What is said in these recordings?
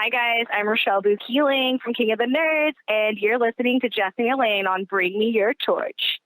Hi, guys. I'm Rochelle Boo Keeling from King of the Nerds, and you're listening to Jesse and Elaine on Bring Me Your Torch.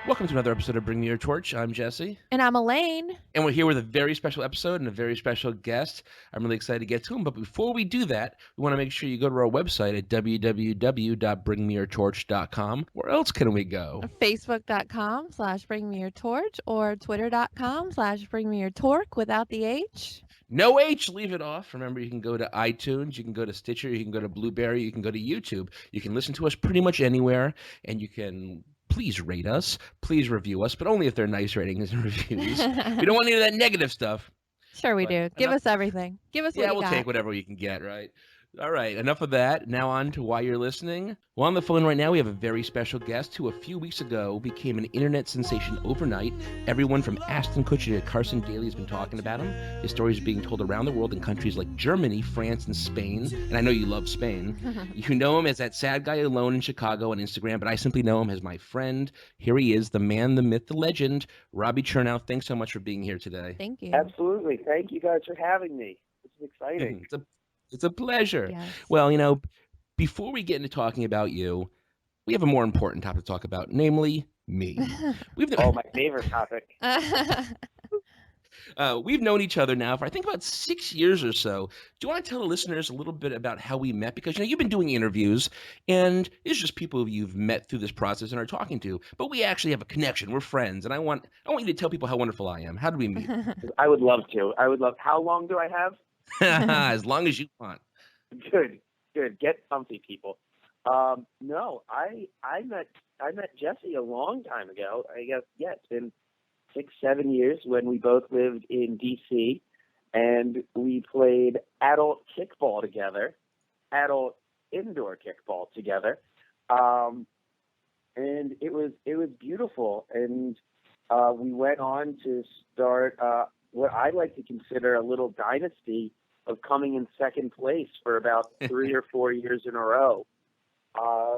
Welcome to another episode of Bring Me Your Torch. I'm Jesse. And I'm Elaine. And we're here with a very special episode and a very special guest. I'm really excited to get to him. But before we do that, we want to make sure you go to our website at www.bringmeyourtorch.com. Where else can we go? Facebook.com/bringmeyourtorch or Twitter.com/bringmeyourtorch without the H. No H, leave it off. Remember, you can go to iTunes, you can go to Stitcher, you can go to Blueberry, you can go to YouTube. You can listen to us pretty much anywhere, and you can please rate us, please review us, but only if they're nice ratings and reviews. We don't want any of that negative stuff. Sure we do. Give us everything. Give us what you got. Yeah, we'll take whatever we can get, right? All right, enough of that. Now on to why you're listening. Well, on the phone right now, we have a very special guest who a few weeks ago became an internet sensation overnight. Everyone from Ashton Kutcher to Carson Daly has been talking about him. His stories are being told around the world in countries like Germany, France, and Spain. And I know you love Spain. You know him as that sad guy alone in Chicago on Instagram, but I simply know him as my friend. Here he is, the man, the myth, the legend, Robbie Chernow. Thanks so much for being here today. Thank you. Absolutely. Thank you guys for having me. This is exciting. It's a pleasure. Yes. Well, before we get into talking about you, we have a more important topic to talk about, namely me. My favorite topic. We've known each other now for, I think, about 6 years or so. Do you want to tell the listeners a little bit about how we met? Because, you've been doing interviews, and it's just people you've met through this process and are talking to. But we actually have a connection. We're friends, and I want you to tell people how wonderful I am. How did we meet? I would love to. How long do I have? As long as you want. Good. Get comfy, people. No, I met Jesse a long time ago. I guess, it's been 6-7 years when we both lived in D.C. and we played adult kickball together, adult indoor kickball together, and it was beautiful. And we went on to start what I like to consider a little dynasty of coming in second place for about 3 or 4 years in a row,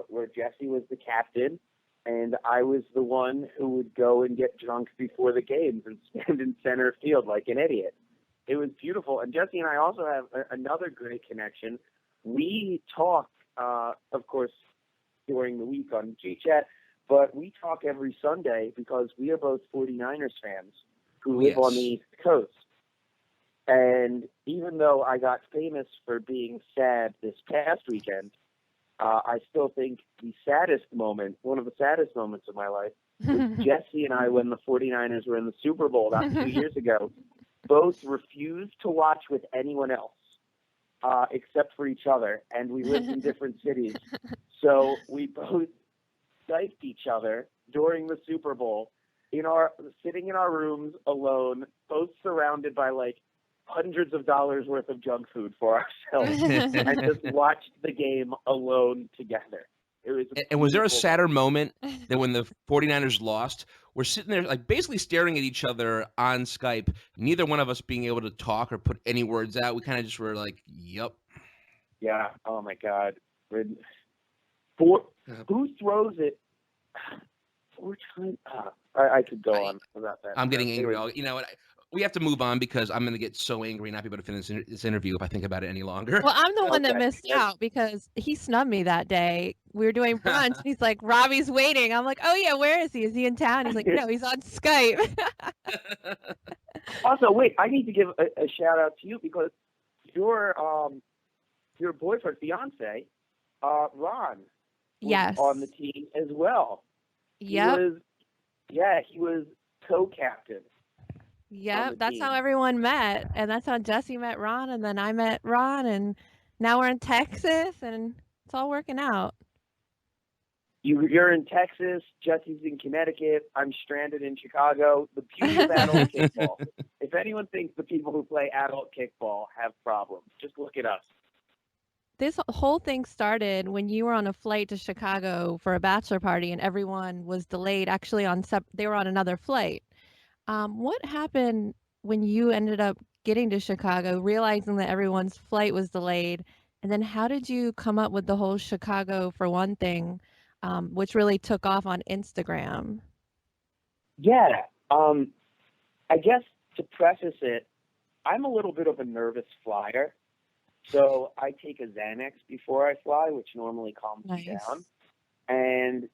where Jesse was the captain and I was the one who would go and get drunk before the games and stand in center field like an idiot. It was beautiful. And Jesse and I also have another great connection. We talk, of course, during the week on G-Chat, but we talk every Sunday because we are both 49ers fans who live on the East Coast. And even though I got famous for being sad this past weekend, I still think one of the saddest moments of my life, was Jesse and I, when the 49ers were in the Super Bowl about 2 years ago, both refused to watch with anyone else except for each other. And we lived in different cities. So we both Skyped each other during the Super Bowl, sitting in our rooms alone, both surrounded by hundreds of dollars worth of junk food for ourselves, and just watched the game alone together. It was and was there a sadder moment than when the 49ers lost? We're sitting there basically staring at each other on Skype, neither one of us being able to talk or put any words out. We kind of just were like, yep. Yeah. Oh my God. Who throws it 4 times? I could go on about that. I'm getting angry. We have to move on because I'm going to get so angry and not be able to finish this interview if I think about it any longer. Well, I'm the one that missed out because he snubbed me that day. We were doing brunch. And he's like, Robbie's waiting. I'm like, oh, yeah, where is he? Is he in town? He's like, no, he's on Skype. Also, wait, I need to give a shout out to you because your boyfriend, fiance, Ron, was on the team as well. Yep. He was co-captain. Yep, that's how everyone met. And that's how Jesse met Ron, and then I met Ron, and now we're in Texas, and it's all working out. You're in Texas, Jesse's in Connecticut, I'm stranded in Chicago. The beauty of adult kickball. If anyone thinks the people who play adult kickball have problems, just look at us. This whole thing started when you were on a flight to Chicago for a bachelor party, and everyone was delayed. Actually, they were on another flight. What happened when you ended up getting to Chicago, realizing that everyone's flight was delayed? And then how did you come up with the whole Chicago for one thing, which really took off on Instagram? Yeah. I guess to preface it, I'm a little bit of a nervous flyer. So I take a Xanax before I fly, which normally calms me down. And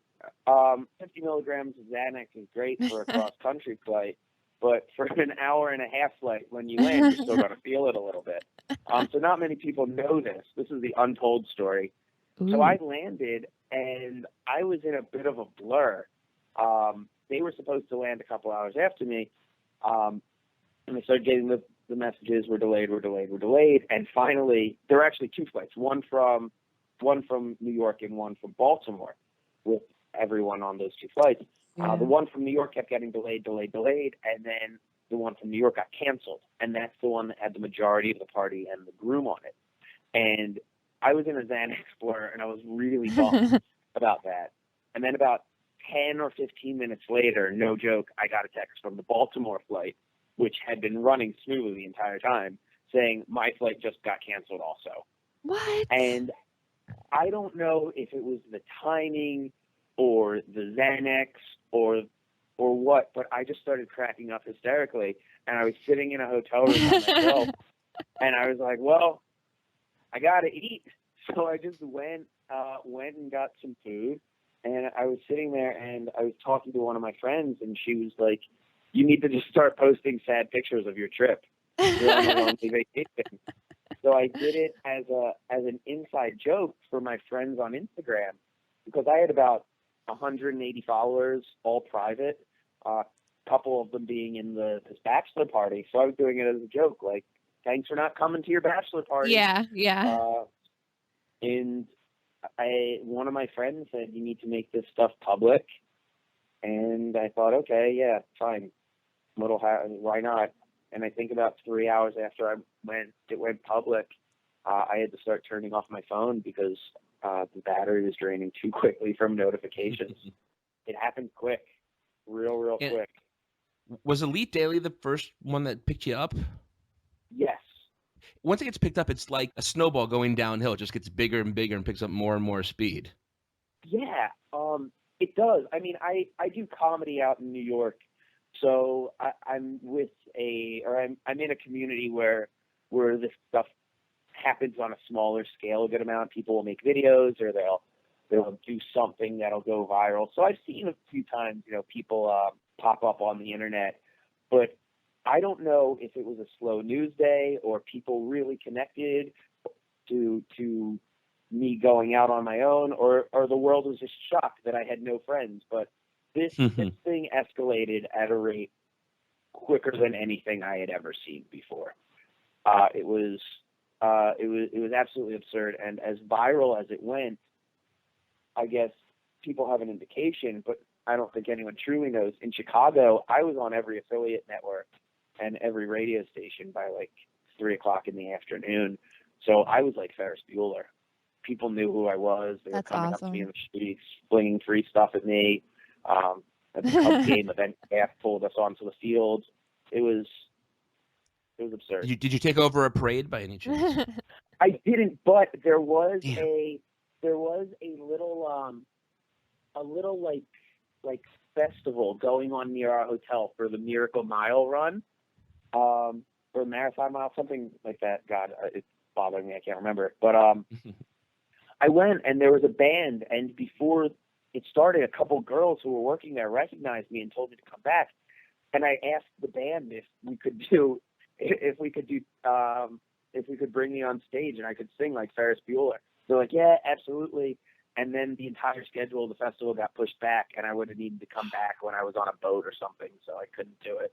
50 milligrams of Xanax is great for a cross-country flight, but for an hour and a half flight, when you land, you're still going to feel it a little bit. So not many people know this. This is the untold story. Ooh. So I landed, and I was in a bit of a blur. They were supposed to land a couple hours after me, and I started getting the messages, we're delayed. And finally, there were actually two flights, one from New York and one from Baltimore, with everyone on those two flights. Yeah. The one from New York kept getting delayed, and then the one from New York got canceled. And that's the one that had the majority of the party and the groom on it. And I was in a Xanax blur, and I was really bummed about that. And then about 10 or 15 minutes later, no joke, I got a text from the Baltimore flight, which had been running smoothly the entire time, saying my flight just got canceled also. What? And I don't know if it was the timing or the Xanax or what, but I just started cracking up hysterically. And I was sitting in a hotel room by myself, and I was like, well, I got to eat. So I just went and got some food. And I was sitting there, and I was talking to one of my friends, and she was like, you need to just start posting sad pictures of your trip. You're on a lonely vacation. So I did it as an inside joke for my friends on Instagram, because I had about 180 followers, all private, a couple of them being in this bachelor party. So I was doing it as a joke, like, thanks for not coming to your bachelor party. Yeah. And one of my friends said, you need to make this stuff public. And I thought, okay, yeah, fine. Why not? And I think about 3 hours after it went public, I had to start turning off my phone because the battery was draining too quickly from notifications. It happened quick, real quick. Was Elite Daily the first one that picked you up? Yes. Once it gets picked up, it's like a snowball going downhill. It just gets bigger and bigger and picks up more and more speed. Yeah, it does. I mean, I do comedy out in New York, so I'm in a community where this stuff happens on a smaller scale a good amount. People will make videos, or they'll do something that'll go viral. So I've seen a few times, people pop up on the internet, but I don't know if it was a slow news day or people really connected to me going out on my own, or the world was just shocked that I had no friends. But this thing escalated at a rate quicker than anything I had ever seen before. It was absolutely absurd. And as viral as it went, I guess people have an indication, but I don't think anyone truly knows. In Chicago, I was on every affiliate network and every radio station by like 3:00 in the afternoon. So I was like Ferris Bueller. People knew who I was. They were coming up to me in the streets, flinging free stuff at me. At the Cubs game, event staff pulled us onto the field. It was absurd. Did you take over a parade by any chance? I didn't, but there was a little like festival going on near our hotel for the Miracle Mile run, or Marathon Mile, something like that. God, it's bothering me. I can't remember. But I went, and there was a band, and before it started, a couple girls who were working there recognized me and told me to come back. And I asked the band if we could bring me on stage and I could sing like Ferris Bueller. They're like, yeah, absolutely. And then the entire schedule of the festival got pushed back, and I would have needed to come back when I was on a boat or something, so I couldn't do it.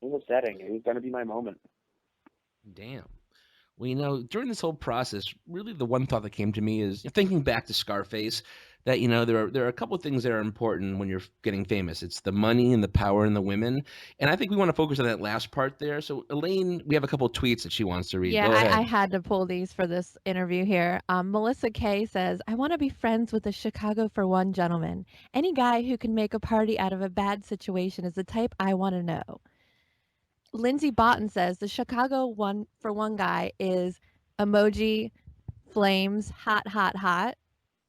It was upsetting. It was going to be my moment. Damn. Well, during this whole process, really the one thought that came to me is thinking back to Scarface, that, there are a couple of things that are important when you're getting famous. It's the money and the power and the women. And I think we want to focus on that last part there. So, Elaine, we have a couple of tweets that she wants to read. Yeah, Go ahead. I had to pull these for this interview here. Melissa Kay says, I want to be friends with a Chicago for one gentleman. Any guy who can make a party out of a bad situation is the type I want to know. Lindsay Botten says, the Chicago one for one guy is emoji, flames, hot, hot, hot.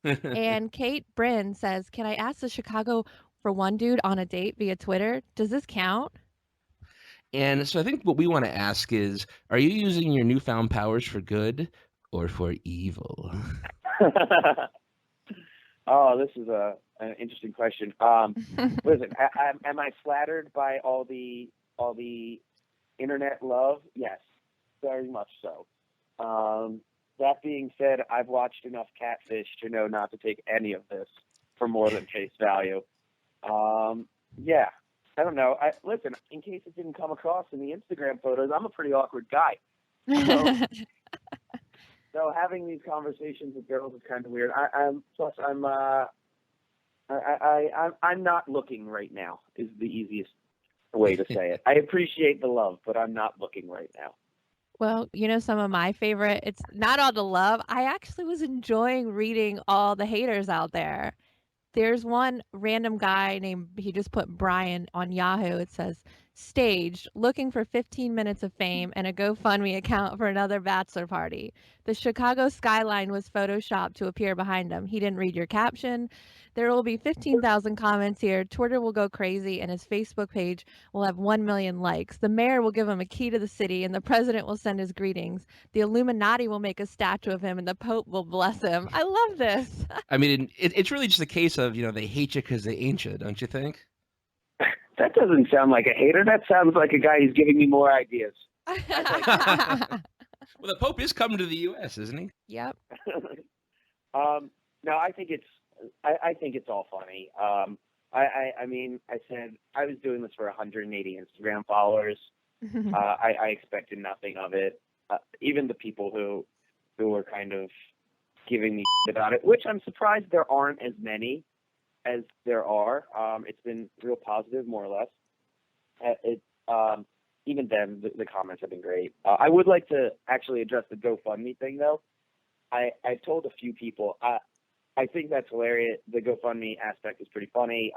And Kate Bryn says, can I ask the Chicago for one dude on a date via Twitter. Does this count? And so I think what we want to ask is, are you using your newfound powers for good or for evil? Oh, this is an interesting question. Listen, am I flattered by all the internet love? Yes, very much so. That being said, I've watched enough Catfish to know not to take any of this for more than face value. Yeah, I don't know. Listen, in case it didn't come across in the Instagram photos, I'm a pretty awkward guy. So having these conversations with girls is kind of weird. I'm not looking right now is the easiest way to say it. I appreciate the love, but I'm not looking right now. Well, some of my favorite, it's not all the love. I actually was enjoying reading all the haters out there. There's one random guy he just put Brian on Yahoo. It says, staged, looking for 15 minutes of fame and a GoFundMe account for another bachelor party. The Chicago skyline was photoshopped to appear behind him. He didn't read your caption. There will be 15,000 comments here. Twitter will go crazy, and his Facebook page will have 1 million likes. The mayor will give him a key to the city, and the president will send his greetings. The Illuminati will make a statue of him, and the Pope will bless him. I love this. I mean, it's really just a case of, they hate you because they ain't you, don't you think? That doesn't sound like a hater. That sounds like a guy who's giving me more ideas. Well, the Pope is coming to the U.S., isn't he? Yep. No, I think it's all funny. I mean, I said I was doing this for 180 Instagram followers. I expected nothing of it. Even the people who were kind of giving me about it, which I'm surprised there aren't as many as there are. It's been real positive, more or less. Even then, the comments have been great. I would like to actually address the GoFundMe thing, though. I've told a few people. I think that's hilarious. The GoFundMe aspect is pretty funny.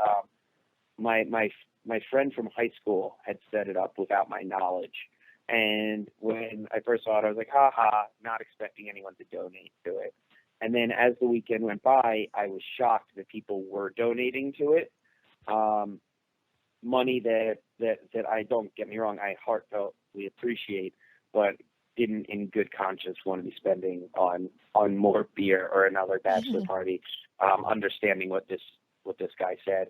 My friend from high school had set it up without my knowledge. And when I first saw it, I was like, ha ha, not expecting anyone to donate to it. And then as the weekend went by, I was shocked that people were donating to it. Money that I, don't get me wrong, I heartfeltly appreciate, but didn't in good conscience want to be spending on more beer or another bachelor party, understanding what this guy said.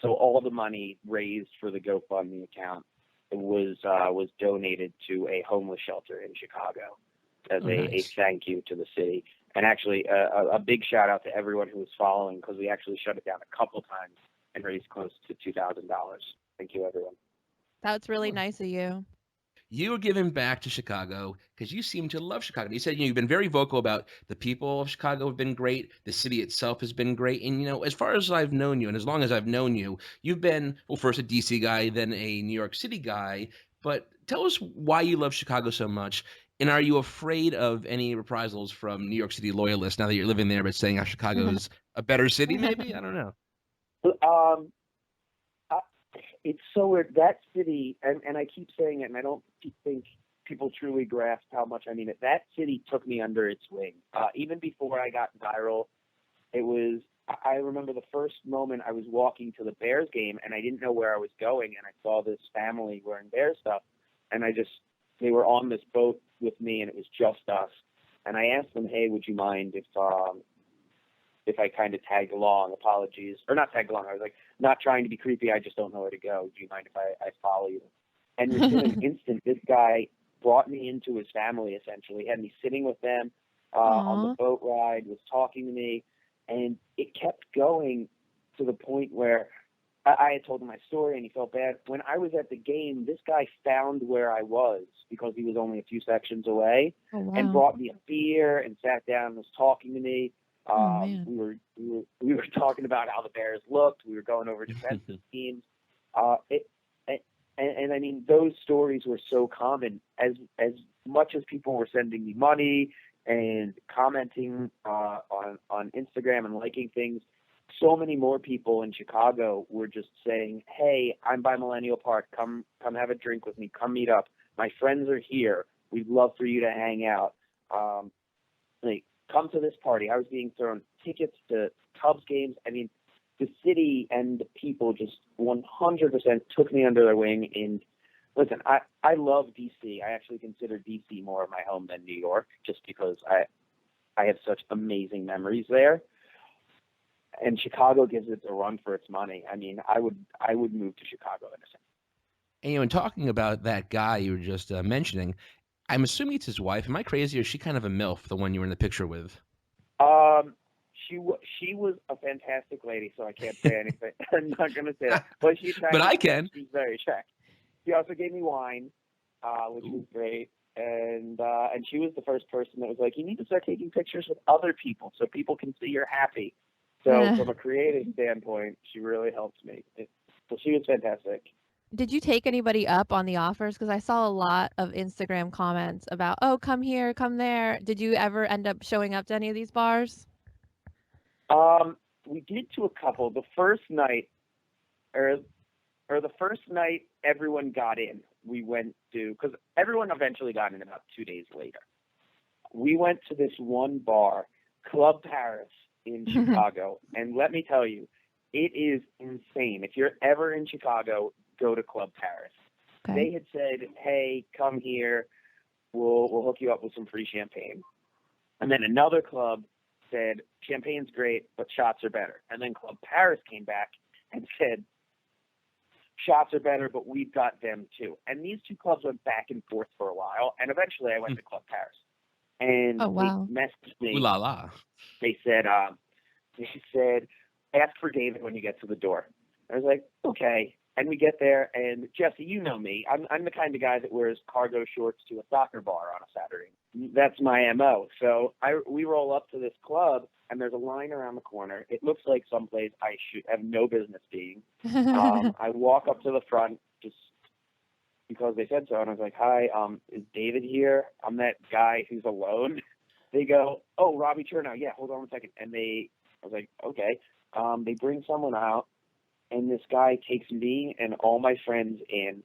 So all the money raised for the GoFundMe account was donated to a homeless shelter in Chicago as a thank you to the city. And actually, a big shout out to everyone who was following, because we actually shut it down a couple times and raised close to $2,000. Thank you, everyone. That's really nice of you. You were giving back to Chicago because you seem to love Chicago. You said you've been very vocal about the people of Chicago have been great. The city itself has been great. And, as far as I've known you and as long as I've known you, you've been, well, first a D.C. guy, then a New York City guy. But tell us why you love Chicago so much. And are you afraid of any reprisals from New York City loyalists now that you're living there, but saying how Chicago is a better city, maybe? I don't know. It's so weird. That city, and I keep saying it, and I don't think people truly grasp how much I mean it. That city took me under its wing. Even before I got viral, I remember the first moment I was walking to the Bears game, and I didn't know where I was going, and I saw this family wearing Bears stuff, and they were on this boat with me, and it was just us. And I asked them, hey, would you mind if I kind of tagged along? Apologies. Or not tagged along. I was like, not trying to be creepy. I just don't know where to go. Do you mind if I follow you? And within an instant, this guy brought me into his family, essentially. Had me sitting with them on the boat ride, was talking to me. And it kept going to the point where I had told him my story, and he felt bad. When I was at the game, this guy found where I was because he was only a few sections away, and brought me a beer and sat down and was talking to me. We were talking about how the Bears looked. We were going over defensive teams. And I mean, those stories were so common. As much as people were sending me money and commenting on Instagram and liking things, so many more people in Chicago were just saying, hey, I'm by Millennial Park. Come have a drink with me. Come meet up. My friends are here. We'd love for you to hang out. Come to this party. I was being thrown tickets to Cubs games. I mean, the city and the people just 100% took me under their wing. And listen, I love DC. I actually consider DC more of my home than New York, just because I have such amazing memories there. And Chicago gives it a run for its money. I mean, I would move to Chicago in a sense. And, in talking about that guy you were just mentioning, I'm assuming it's his wife. Am I crazy, or is she kind of a MILF, the one you were in the picture with? She was a fantastic lady, so I can't say anything. I'm not going to say that. But But I can. She's very attractive. She also gave me wine, which was great. And she was the first person that was like, you need to start taking pictures with other people so people can see you're happy. So from a creative standpoint, she really helped me. So she was fantastic. Did you take anybody up on the offers? Because I saw a lot of Instagram comments about, oh, come here, come there. Did you ever end up showing up to any of these bars? We did to a couple. The first night, everyone got in. We went to, because everyone eventually got in about 2 days later. We went to this one bar, Club Paris in Chicago, and let me tell you, it is insane. If you're ever in Chicago, go to Club Paris. Okay. They had said, hey, come here. We'll hook you up with some free champagne. And then another club said, champagne's great, but shots are better. And then Club Paris came back and said, shots are better, but we've got them too. And these two clubs went back and forth for a while, and eventually I went to Club Paris. And they messaged me. Ooh la la. They said, ask for David when you get to the door. I was like, okay. And we get there, and Jesse, you know me. I'm the kind of guy that wears cargo shorts to a soccer bar on a Saturday. That's my MO. So we roll up to this club, and there's a line around the corner. It looks like someplace I should have no business being. I walk up to the front just because they said so, and I was like, hi, is David here? I'm that guy who's alone. They go, oh, Robbie Chernow. Yeah, hold on a second. And I was like, okay. They bring someone out, and this guy takes me and all my friends in,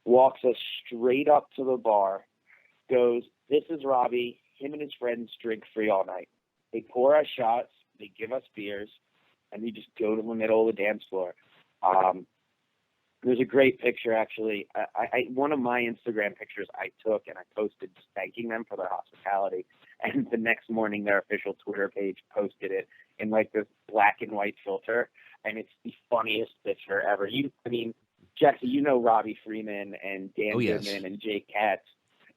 walks us straight up to the bar, goes, this is Robbie. Him and his friends drink free all night. They pour us shots, they give us beers, and we just go to the middle of the dance floor. There's a great picture, actually. One of my Instagram pictures I took, and I posted thanking them for their hospitality. And the next morning, their official Twitter page posted it in like this black and white filter. And it's the funniest picture ever. Jesse, you know Robbie Freeman and Dan Goodman and Jake Katz.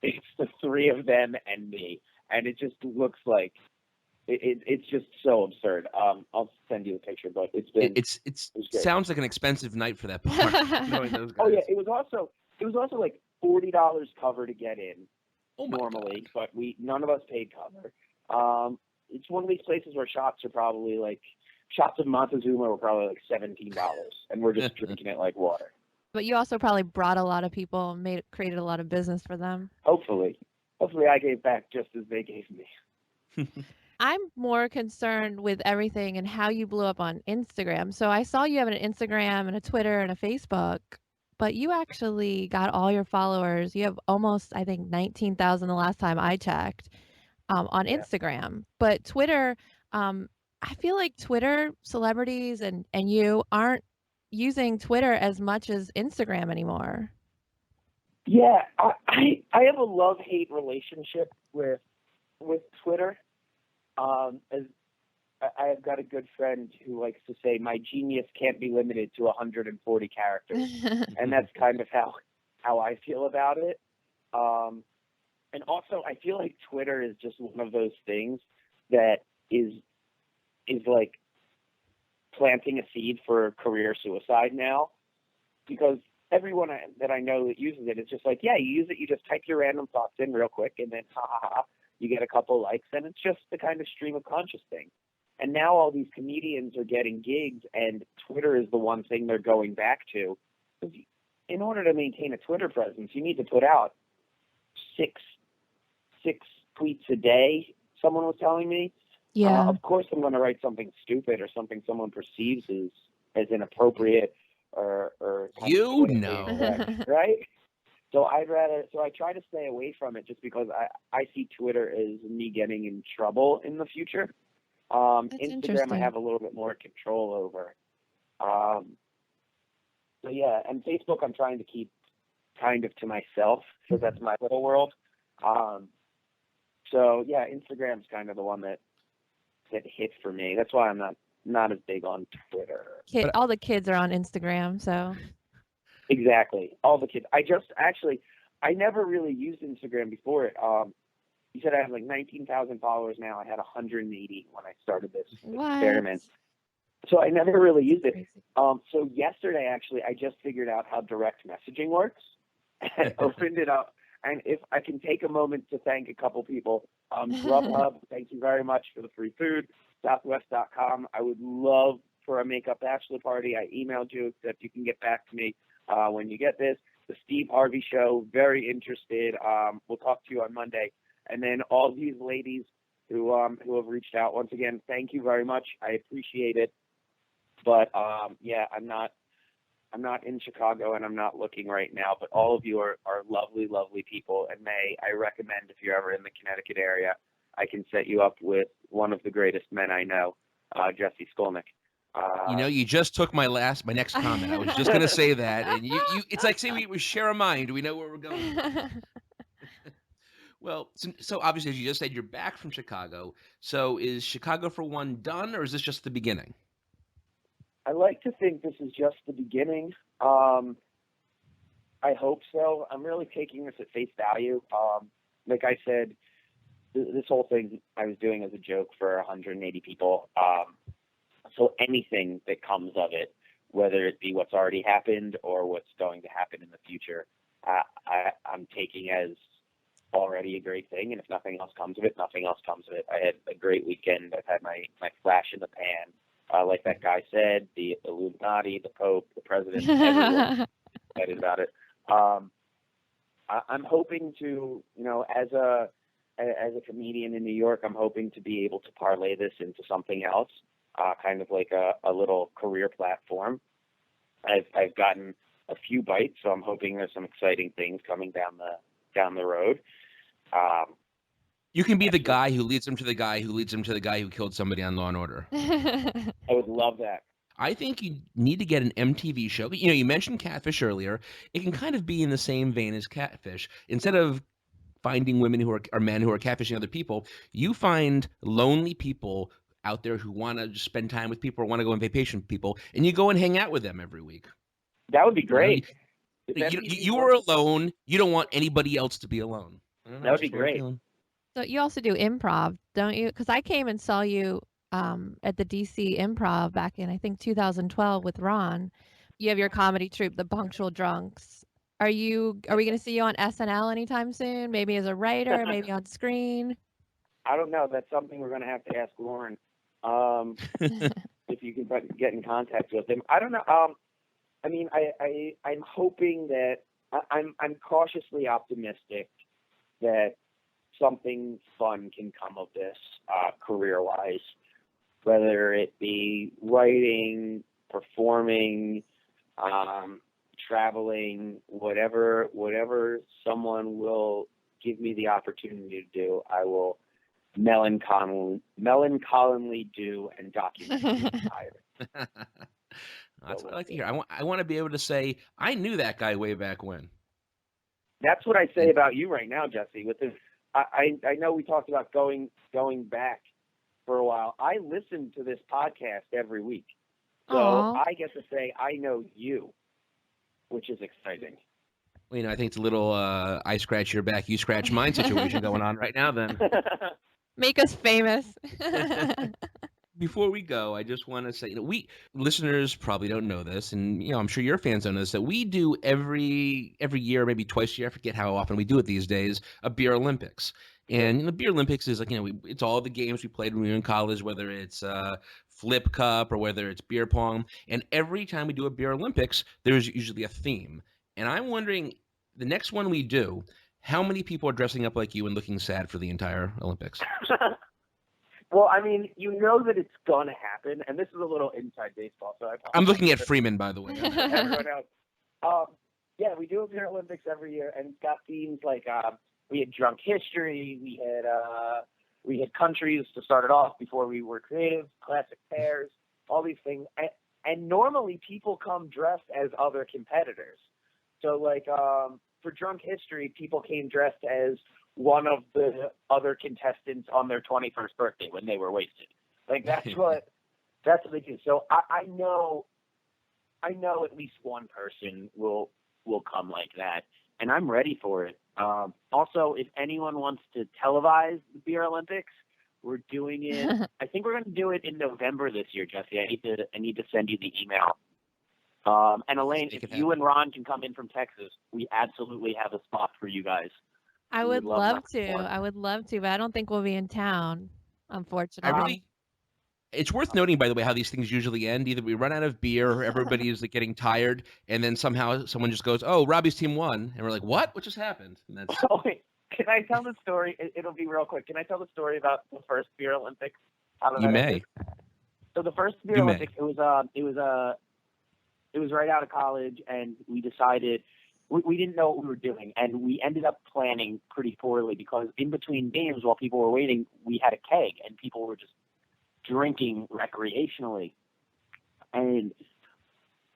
It's the three of them and me. And it just looks like it's just so absurd. I'll send you the picture, but it sounds like an expensive night for that bar. Knowing those guys. Oh yeah, it was also like $40 cover to get in normally, but none of us paid cover. It's one of these places where shots of Montezuma were probably like $17, and we're just drinking it like water. But you also probably brought a lot of people and created a lot of business for them. Hopefully I gave back just as they gave me. I'm more concerned with everything and how you blew up on Instagram. So I saw you have an Instagram and a Twitter and a Facebook, but you actually got all your followers. You have almost, I think, 19,000 the last time I checked on Instagram. But Twitter, I feel like Twitter celebrities and you aren't using Twitter as much as Instagram anymore. Yeah, I have a love-hate relationship with Twitter. As I have got a good friend who likes to say, my genius can't be limited to 140 characters. And that's kind of how I feel about it. And also, I feel like Twitter is just one of those things that is like planting a seed for career suicide now, because everyone that I know that uses it is just like, yeah, you use it, you just type your random thoughts in real quick, and then you get a couple likes, and it's just the kind of stream of conscious thing. And now all these comedians are getting gigs, and Twitter is the one thing they're going back to. In order to maintain a Twitter presence, you need to put out six tweets a day, someone was telling me. Yeah. Of course I'm going to write something stupid or something someone perceives as inappropriate or incorrect, right? So I try to stay away from it just because I see Twitter as me getting in trouble in the future. Instagram I have a little bit more control over. So yeah, and Facebook I'm trying to keep kind of to myself, so that's my little world. So yeah, Instagram's kind of the one that hits for me. That's why I'm not as big on Twitter. All the kids are on Instagram, so. Exactly, all the kids. I never really used Instagram before it. You said I have like 19,000 followers now. I had 180 when I started this experiment. So I never really used it. So yesterday, actually, I just figured out how direct messaging works and opened it up. And if I can take a moment to thank a couple people, Grubhub, thank you very much for the free food, Southwest.com. I would love for a makeup bachelor party. I emailed you, except you can get back to me when you get this. The Steve Harvey Show, very interested. We'll talk to you on Monday. And then all these ladies who have reached out, once again, thank you very much. I appreciate it. But yeah, I'm not in Chicago and I'm not looking right now. But all of you are lovely, lovely people. And I recommend if you're ever in the Connecticut area, I can set you up with one of the greatest men I know, Jesse Skolnick. You just took my next comment. I was just going to say that, and it's like saying we share a mind. We know where we're going. Well, so obviously, as you just said, you're back from Chicago. So is Chicago for One done, or is this just the beginning? I like to think this is just the beginning. I hope so. I'm really taking this at face value. Like I said, this whole thing I was doing as a joke for 180 people. So anything that comes of it, whether it be what's already happened or what's going to happen in the future, I'm taking as already a great thing. And if nothing else comes of it, nothing else comes of it. I had a great weekend. I've had my flash in the pan. Like that guy said, the Illuminati, the Pope, the President, everyone excited about it. I'm hoping to, as a comedian in New York, I'm hoping to be able to parlay this into something else, kind of like a little career platform. I've gotten a few bites, so I'm hoping there's some exciting things coming down the road. You can be the guy who leads them to the guy who leads them to the guy who killed somebody on Law and Order. I would love that. I think you need to get an MTV show. You mentioned Catfish earlier. It can kind of be in the same vein as Catfish. Instead of finding women who are men who are catfishing other people, you find lonely people out there who want to just spend time with people or want to go on vacation with people, and you go and hang out with them every week. That would be great. You are alone. You don't want anybody else to be alone. That would be great. So you also do improv, don't you? Because I came and saw you at the DC Improv back in, I think, 2012 with Ron. You have your comedy troupe, The Punctual Drunks. Are we going to see you on SNL anytime soon? Maybe as a writer, maybe on screen? I don't know. That's something we're going to have to ask Lauren. If you can get in contact with him. I don't know. I mean, I'm hoping that I'm cautiously optimistic that something fun can come of this career-wise, whether it be writing, performing, traveling, whatever someone will give me the opportunity to do, I will melancholy do and document the entire. That's what I like to hear. I want to be able to say, I knew that guy way back when. That's what I say about you right now, Jesse. With this, I know we talked about going back for a while. I listen to this podcast every week, so Aww. I get to say I know you, which is exciting. Well, I think it's a little I scratch your back, you scratch mine situation going on right now. Then make us famous. Before we go, I just want to say, we listeners probably don't know this, and I'm sure your fans don't know this, that we do every year, maybe twice a year, I forget how often we do it these days, a beer Olympics. And the beer Olympics is like, it's all the games we played when we were in college, whether it's flip cup or whether it's beer pong. And every time we do a beer Olympics, there's usually a theme. And I'm wondering, the next one we do, how many people are dressing up like you and looking sad for the entire Olympics? Well, I mean, you know that it's going to happen, and this is a little inside baseball. So I'm looking at Freeman, by the way. Everyone else. Yeah, we do a beer Olympics every year, and it's got themes like we had drunk history, we had countries to start it off before we were creative, classic pairs, all these things. And normally people come dressed as other competitors. So like for Drunk History, people came dressed as one of the other contestants on their 21st birthday when they were wasted. Like that's what they do. So I know at least one person will come like that, and I'm ready for it. Also, if anyone wants to televise the Beer Olympics, we're doing it. I think we're going to do it in November this year, Jesse. I need to send you the email. And Elaine, if you and Ron can come in from Texas, we absolutely have a spot for you guys. I would love to. I would love to, but I don't think we'll be in town, unfortunately. It's worth noting, by the way, how these things usually end. Either we run out of beer, or everybody is like getting tired, and then somehow someone just goes, "Oh, Robbie's team won," and we're like, "What? What just happened?" And that's... Oh, wait. Can I tell the story? It'll be real quick. Can I tell the story about the first Beer Olympics? You may. So the first Beer Olympics, it was right out of college, and we decided we didn't know what we were doing, and we ended up planning pretty poorly because in between games, while people were waiting, we had a keg, and people were just drinking recreationally. And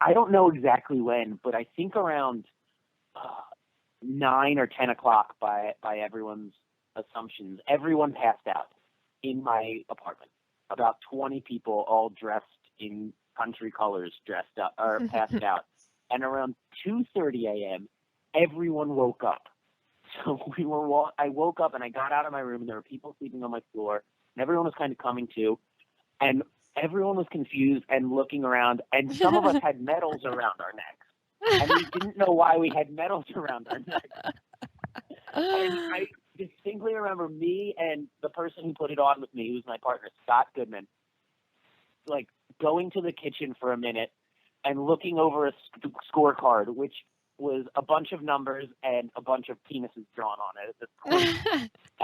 I don't know exactly when, but I think around 9 or 10 o'clock by everyone's assumptions, everyone passed out in my apartment. About 20 people all dressed in country colors passed out. And around 2:30 a.m., everyone woke up. So I woke up and I got out of my room, and there were people sleeping on my floor, and everyone was kind of coming to. And everyone was confused and looking around, and some of us had medals around our necks. And we didn't know why we had medals around our necks. And I distinctly remember me and the person who put it on with me, who's my partner, Scott Goodman, like going to the kitchen for a minute and looking over a scorecard, which was a bunch of numbers and a bunch of penises drawn on it at this point.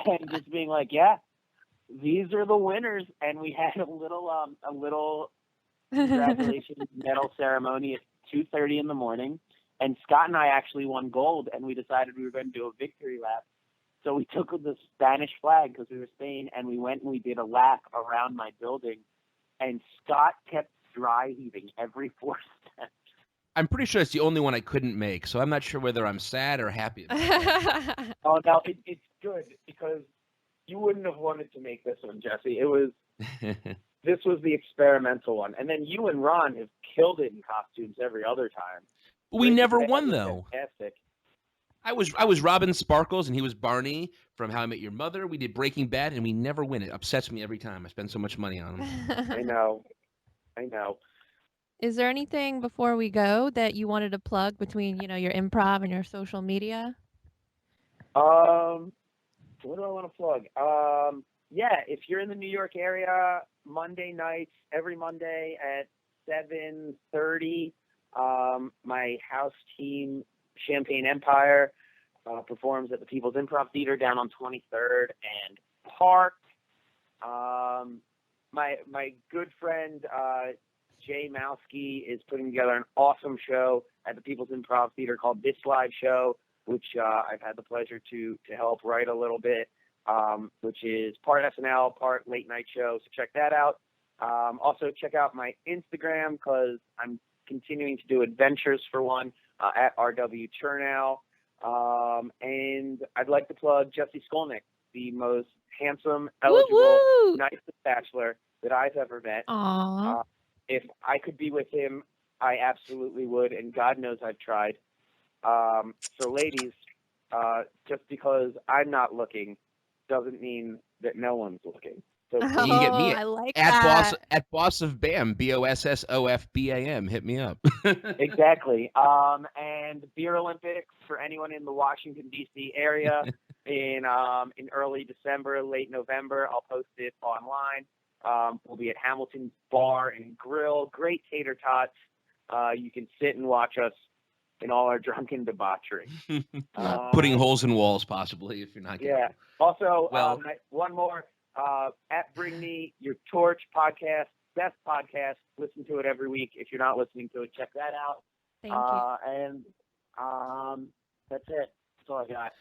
And just being like, yeah, these are the winners. And we had a little congratulations medal ceremony at 2:30 in the morning. And Scott and I actually won gold, and we decided we were going to do a victory lap. So we took the Spanish flag because we were Spain, and we went and we did a lap around my building. And Scott kept dry heaving every 4 steps. I'm pretty sure it's the only one I couldn't make, so I'm not sure whether I'm sad or happy about it. Oh, no, it's good because you wouldn't have wanted to make this one, Jesse. This was the experimental one. And then you and Ron have killed it in costumes every other time. We never won, though. Fantastic. I was Robin Sparkles, and he was Barney from How I Met Your Mother. We did Breaking Bad, and we never win. It upsets me every time. I spend so much money on them. I know. Is there anything before we go that you wanted to plug between, your improv and your social media? What do I want to plug? Yeah, if you're in the New York area, Monday nights, every Monday at 7:30, my house team, Champagne Empire, performs at the People's Improv Theater down on 23rd and Park. My good friend Jay Mowski is putting together an awesome show at the People's Improv Theater called This Live Show, which I've had the pleasure to help write a little bit, which is part SNL, part late night show. So check that out. Also check out my Instagram because I'm continuing to do adventures for one at RW Chernow. And I'd like to plug Jesse Skolnick, the most handsome, eligible, nicest bachelor that I've ever met. If I could be with him, I absolutely would, and God knows I've tried. So ladies, just because I'm not looking doesn't mean that no one's looking. So you can get me I like at Boss of Bam, BOSSOFBAM. Hit me up. Exactly. And Beer Olympics for anyone in the Washington D.C. area in early December, late November. I'll post it online. We'll be at Hamilton's Bar and Grill. Great tater tots. You can sit and watch us in all our drunken debauchery. Putting holes in walls, possibly, if you're not getting it. Also, one more. At Bring Me Your Torch podcast, best podcast. Listen to it every week. If you're not listening to it, check that out. Thank you. And that's it. That's all I got.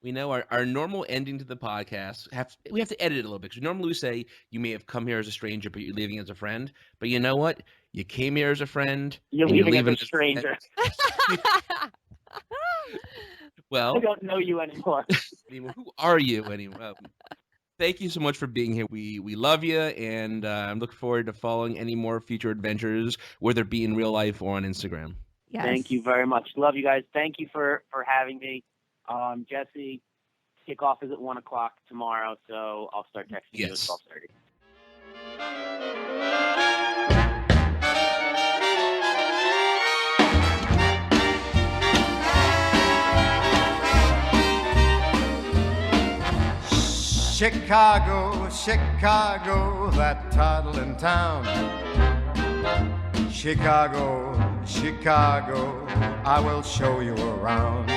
We know our normal ending to the podcast, we have to edit it a little bit, because normally we say you may have come here as a stranger, but you're leaving as a friend. But you know what? You came here as a friend. You're and leaving leaving as a stranger. Well, I don't know you anymore. who are you anyway? Thank you so much for being here. We love you, and I'm looking forward to following any more future adventures, whether it be in real life or on Instagram. Yes. Thank you very much. Love you guys. Thank you for having me. Jesse, kickoff is at 1 o'clock tomorrow, so I'll start texting you at 12:30. Chicago, Chicago, that toddling town. Chicago, Chicago, I will show you around.